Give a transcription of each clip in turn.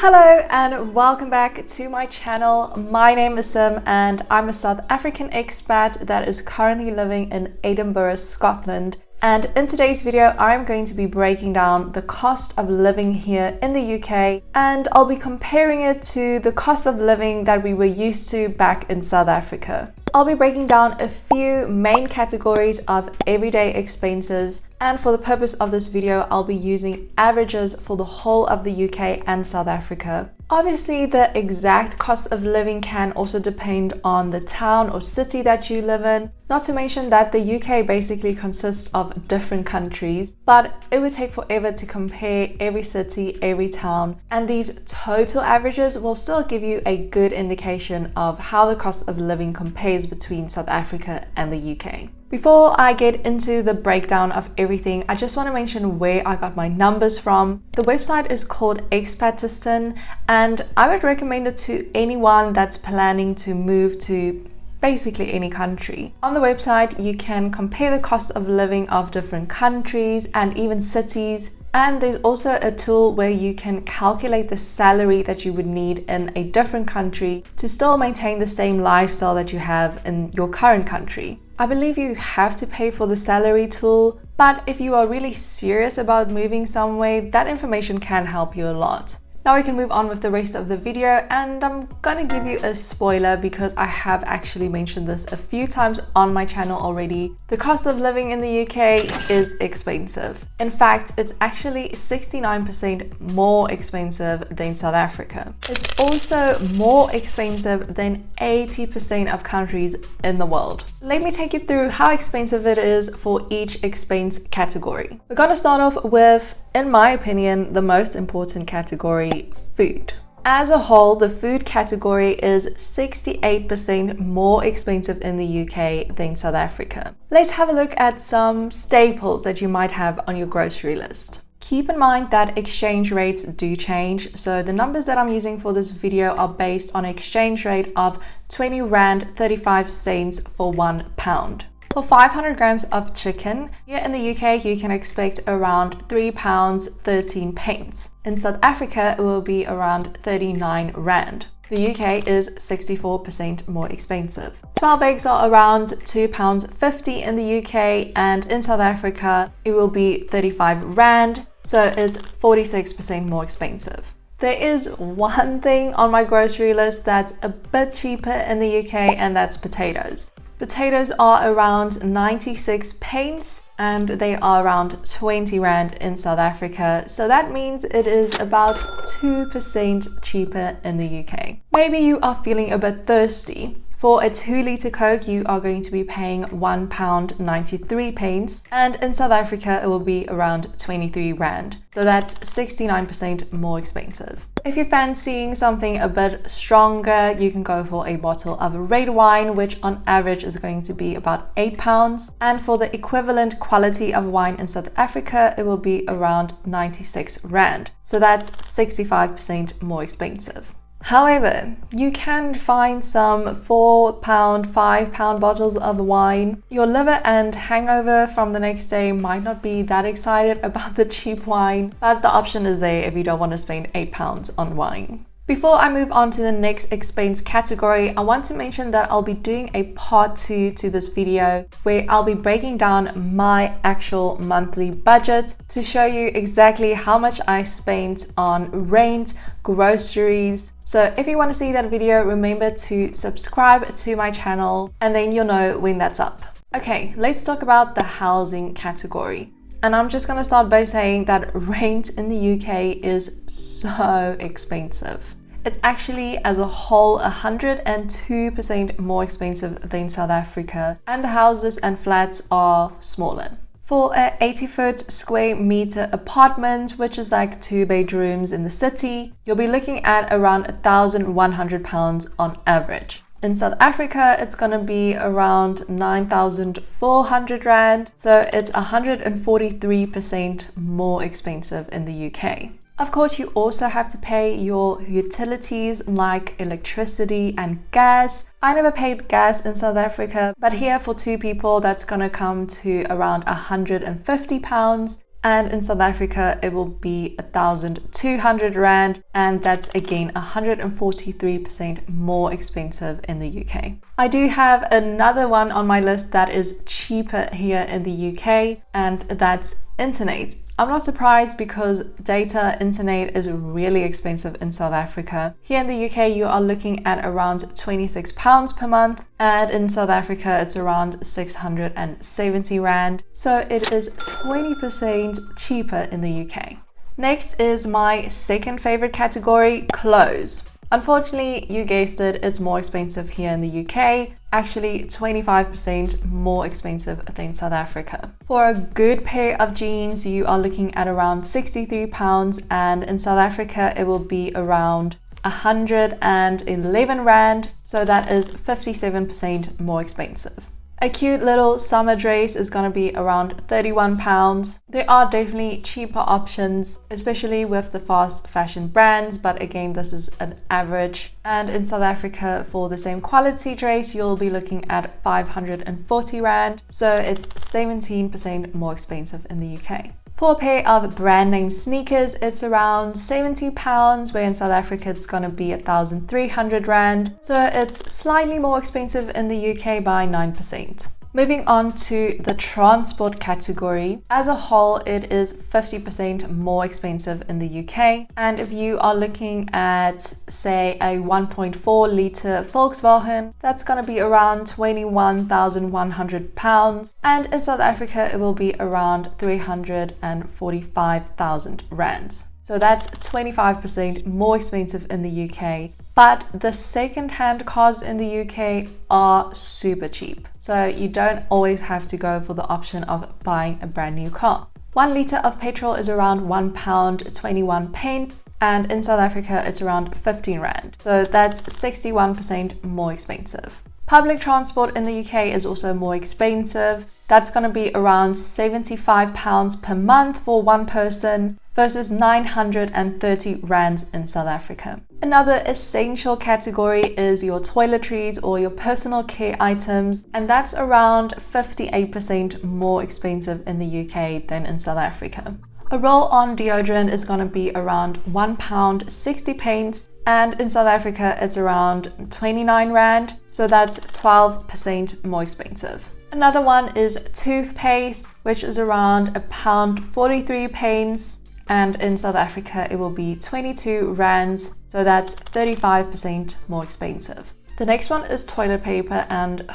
Hello and welcome back to my channel. My name is Sim and I'm a South African expat that is currently living in Edinburgh, Scotland. And in today's video, I'm going to be breaking down the cost of living here in the UK, and I'll be comparing it to the cost of living that we were used to back in South Africa. I'll be breaking down a few main categories of everyday expenses, and for the purpose of this video, I'll be using averages for the whole of the UK and South Africa. Obviously, the exact cost of living can also depend on the town or city that you live in, not to mention that the UK basically consists of different countries, but it would take forever to compare every city, every town, and these total averages will still give you a good indication of how the cost of living compares between South Africa and the UK. Before I get into the breakdown of everything, I just want to mention where I got my numbers from. The website is called Expat, and I would recommend it to anyone that's planning to move to basically any country. On the website, you can compare the cost of living of different countries and even cities. And there's also a tool where you can calculate the salary that you would need in a different country to still maintain the same lifestyle that you have in your current country. I believe you have to pay for the salary tool, but if you are really serious about moving somewhere, that information can help you a lot. Now we can move on with the rest of the video, and I'm gonna give you a spoiler because I have actually mentioned this a few times on my channel already. The cost of living in the UK is expensive. In fact, it's actually 69% more expensive than South Africa. It's also more expensive than 80% of countries in the world. Let me take you through how expensive it is for each expense category. We're gonna start off with, in my opinion, the most important category, food. As a whole, the food category is 68% more expensive in the UK than South Africa. Let's have a look at some staples that you might have on your grocery list. Keep in mind that exchange rates do change, so the numbers that I'm using for this video are based on an exchange rate of 20 Rand 35 cents for £1. For 500 grams of chicken, here in the UK you can expect around £3 13 pence. In South Africa it will be around 39 Rand. The UK is 64% more expensive. 12 eggs are around £2.50 in the UK, and in South Africa it will be 35 Rand, so it's 46% more expensive. There is one thing on my grocery list that's a bit cheaper in the UK, and that's potatoes. Potatoes are around 96 pence and they are around 20 Rand in South Africa, so that means it is about 2% cheaper in the UK. Maybe you are feeling a bit thirsty. For a 2-litre Coke, you are going to be paying £1.93 pence, and in South Africa it will be around 23 Rand, so that's 69% more expensive. If you're fancying something a bit stronger, you can go for a bottle of red wine, which on average is going to be about £8, and for the equivalent quality of wine in South Africa, it will be around 96 Rand, so that's 65% more expensive. However, you can find some £4, £5 bottles of wine. Your liver and hangover from the next day might not be that excited about the cheap wine, but the option is there if you don't want to spend £8 on wine. Before I move on to the next expense category, I want to mention that I'll be doing a part 2 to this video where I'll be breaking down my actual monthly budget to show you exactly how much I spent on rent, groceries. So if you want to see that video, remember to subscribe to my channel and then you'll know when that's up. Okay, let's talk about the housing category. And I'm just gonna start by saying that rent in the UK is so expensive. It's actually, as a whole, 102% more expensive than South Africa, and the houses and flats are smaller. For a 80-foot square meter apartment, which is like 2 bedrooms in the city, you'll be looking at around £1,100 on average. In South Africa, it's gonna be around 9,400 Rand, so it's 143% more expensive in the UK. Of course, you also have to pay your utilities like electricity and gas. I never paid gas in South Africa, but here for 2 people, that's gonna come to around £150. and in South Africa it will be 1,200 Rand, and that's again 143% more expensive in the UK. I do have another one on my list that is cheaper here in the UK, and that's internet. I'm not surprised because internet is really expensive in South Africa. Here in the UK, you are looking at around £26 per month, and in South Africa, it's around 670 Rand. So it is 20% cheaper in the UK. Next is my second favorite category, clothes. Unfortunately, you guessed it, it's more expensive here in the UK, actually 25% more expensive than South Africa. For a good pair of jeans, you are looking at around £63, and in South Africa, it will be around 111 Rand, so that is 57% more expensive. A cute little summer dress is going to be around £31. There are definitely cheaper options, especially with the fast fashion brands, but again, this is an average. And in South Africa, for the same quality dress, you'll be looking at 540 Rand, so it's 17% more expensive in the UK. For a pair of brand name sneakers, it's around £70, where in South Africa it's going to be 1,300 Rand. So it's slightly more expensive in the UK by 9%. Moving on to the transport category. As a whole, it is 50% more expensive in the UK. And if you are looking at, say, a 1.4 litre Volkswagen, that's going to be around £21,100. And in South Africa, it will be around 345,000 rands. So that's 25% more expensive in the UK. But the second-hand cars in the UK are super cheap. So you don't always have to go for the option of buying a brand new car. 1 litre of petrol is around £1.21, and in South Africa it's around 15 Rand. So that's 61% more expensive. Public transport in the UK is also more expensive. That's going to be around £75 per month for one person versus 930 Rands in South Africa. Another essential category is your toiletries or your personal care items, and that's around 58% more expensive in the UK than in South Africa. A roll-on deodorant is going to be around £1.60, and in South Africa it's around 29 Rand, so that's 12% more expensive. Another one is toothpaste, which is around £1.43, and in South Africa it will be 22 Rands, so that's 35% more expensive. The next one is toilet paper, and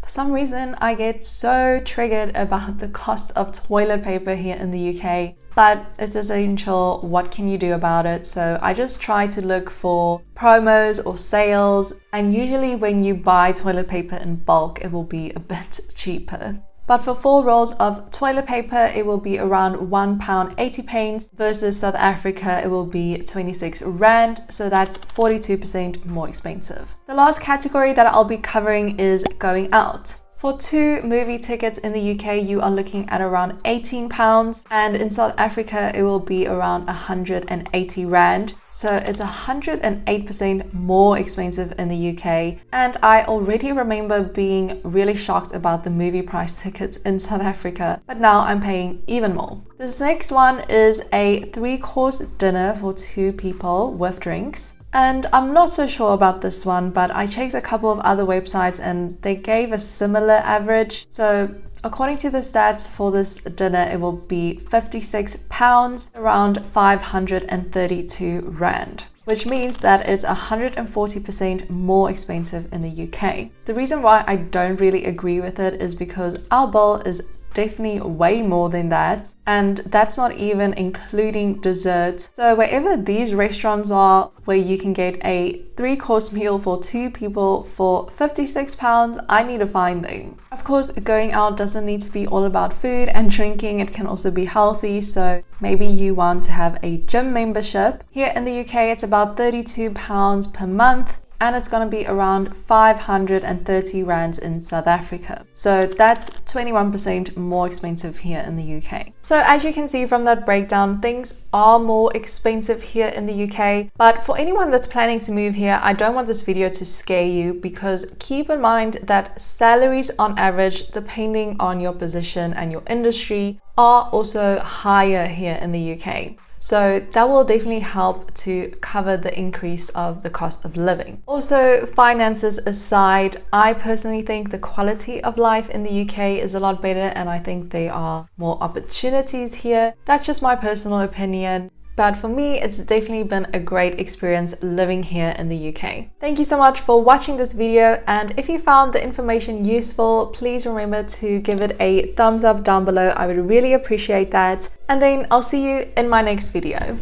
for some reason I get so triggered about the cost of toilet paper here in the UK, but it's essential. What can you do about it? So I just try to look for promos or sales, and usually when you buy toilet paper in bulk, it will be a bit cheaper. But for 4 rolls of toilet paper, it will be around £1.80 versus South Africa, it will be 26 Rand, so that's 42% more expensive. The last category that I'll be covering is going out. For 2 movie tickets in the UK, you are looking at around £18, and in South Africa, it will be around 180 Rand. So it's 108% more expensive in the UK. And I already remember being really shocked about the movie price tickets in South Africa, but now I'm paying even more. This next one is a 3-course dinner for 2 people with drinks. And I'm not so sure about this one, but I checked a couple of other websites and they gave a similar average. So according to the stats for this dinner, it will be £56, around 532 Rand, which means that it's 140% more expensive in the UK. The reason why I don't really agree with it is because our bill is definitely way more than that, and that's not even including dessert. So wherever these restaurants are where you can get a 3-course meal for 2 people for £56, I need to find them. Of course, going out doesn't need to be all about food and drinking, it can also be healthy. So maybe you want to have a gym membership. Here in the UK, it's about £32 per month. and it's going to be around 530 rands in South Africa. So that's 21% more expensive here in the UK. So as you can see from that breakdown, things are more expensive here in the UK. But for anyone that's planning to move here, I don't want this video to scare you, because keep in mind that salaries on average, depending on your position and your industry, are also higher here in the UK. So that will definitely help to cover the increase of the cost of living. Also, finances aside, I personally think the quality of life in the UK is a lot better, and I think there are more opportunities here. That's just my personal opinion. But for me, it's definitely been a great experience living here in the UK. Thank you so much for watching this video, and if you found the information useful, please remember to give it a thumbs up down below. I would really appreciate that. And then I'll see you in my next video.